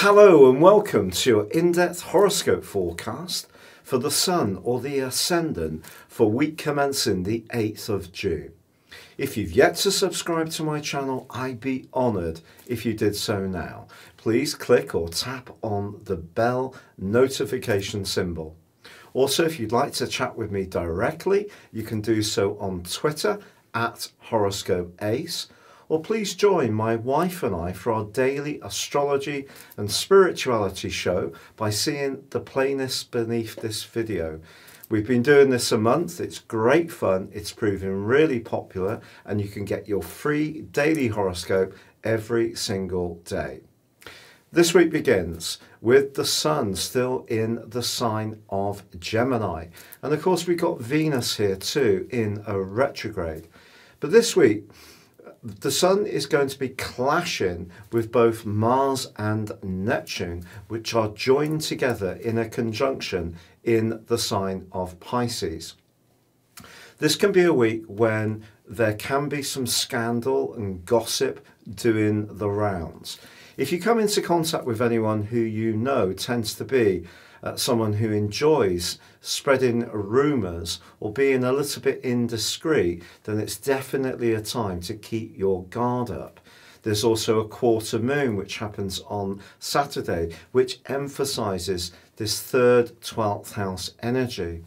Hello and welcome to your in-depth horoscope forecast for the Sun or the Ascendant for week commencing the 8th of June. If you've yet to subscribe to my channel, I'd be honoured if you did so now. Please click or tap on the bell notification symbol. Also, if you'd like to chat with me directly, you can do so on Twitter at HoroscopeAce. Or please join my wife and I for our daily astrology and spirituality show by seeing the playlist beneath this video. We've been doing this a month, it's great fun, it's proving really popular, and you can get your free daily horoscope every single day. This week begins with the Sun still in the sign of Gemini. And of course we've got Venus here too in a retrograde. But this week, the Sun is going to be clashing with both Mars and Neptune, which are joined together in a conjunction in the sign of Pisces. This can be a week when there can be some scandal and gossip doing the rounds. If you come into contact with anyone who you know tends to be someone who enjoys spreading rumours or being a little bit indiscreet, then it's definitely a time to keep your guard up. There's also a quarter moon which happens on Saturday, which emphasises this third 12th house energy.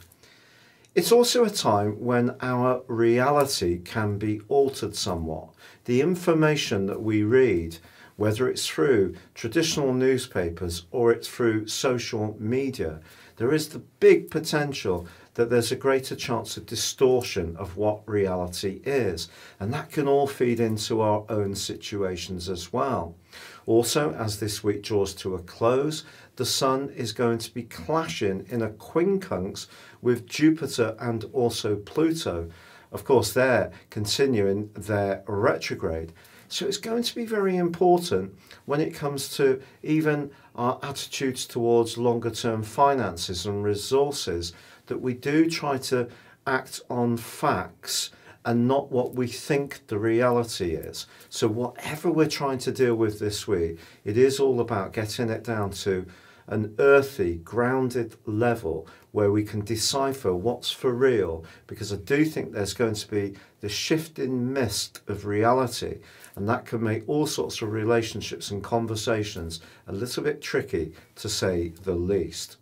It's also a time when our reality can be altered somewhat. The information that we read, whether it's through traditional newspapers or it's through social media, there is the big potential that there's a greater chance of distortion of what reality is. And that can all feed into our own situations as well. Also, as this week draws to a close, the Sun is going to be clashing in a quincunx with Jupiter and also Pluto. Of course, they're continuing their retrograde. So it's going to be very important when it comes to even our attitudes towards longer term finances and resources, that we do try to act on facts and not what we think the reality is. So whatever we're trying to deal with this week, it is all about getting it down to an earthy, grounded level where we can decipher what's for real, because I do think there's going to be the shifting mist of reality, and that can make all sorts of relationships and conversations a little bit tricky, to say the least.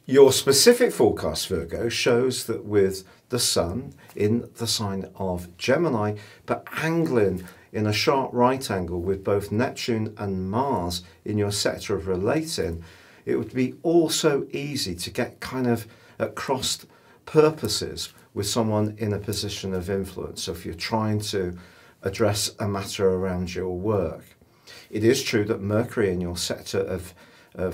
Your specific forecast, Virgo, shows that with the Sun in the sign of Gemini, but angling in a sharp right angle with both Neptune and Mars in your sector of relating, it would be all so easy to get kind of at crossed purposes with someone in a position of influence. So if you're trying to address a matter around your work, it is true that Mercury in your sector of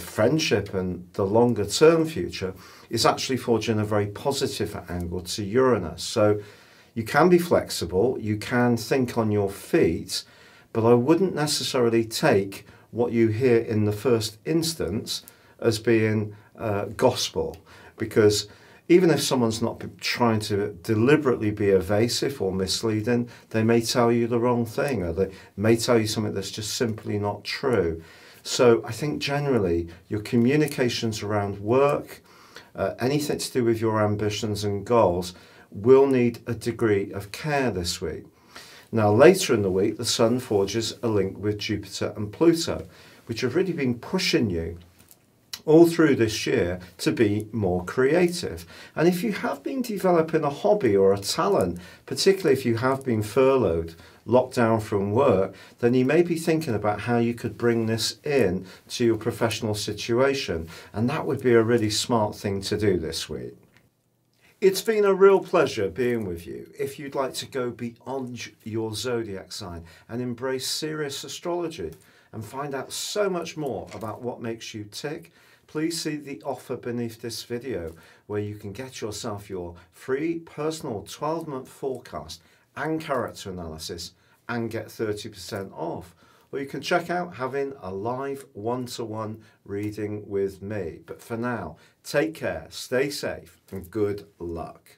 friendship and the longer term future is actually forging a very positive angle to Uranus. So you can be flexible, you can think on your feet, but I wouldn't necessarily take what you hear in the first instance as being gospel, because even if someone's not trying to deliberately be evasive or misleading, they may tell you the wrong thing, or they may tell you something that's just simply not true. So I think generally your communications around work, anything to do with your ambitions and goals, will need a degree of care this week. Now later in the week, the Sun forges a link with Jupiter and Pluto, which have really been pushing you all through this year to be more creative. And if you have been developing a hobby or a talent, particularly if you have been furloughed, locked down from work, then you may be thinking about how you could bring this in to your professional situation. And that would be a really smart thing to do this week. It's been a real pleasure being with you. If you'd like to go beyond your zodiac sign and embrace serious astrology and find out so much more about what makes you tick, please see the offer beneath this video where you can get yourself your free personal 12-month forecast and character analysis and get 30% off. Or you can check out having a live one-to-one reading with me. But for now, take care, stay safe, and good luck.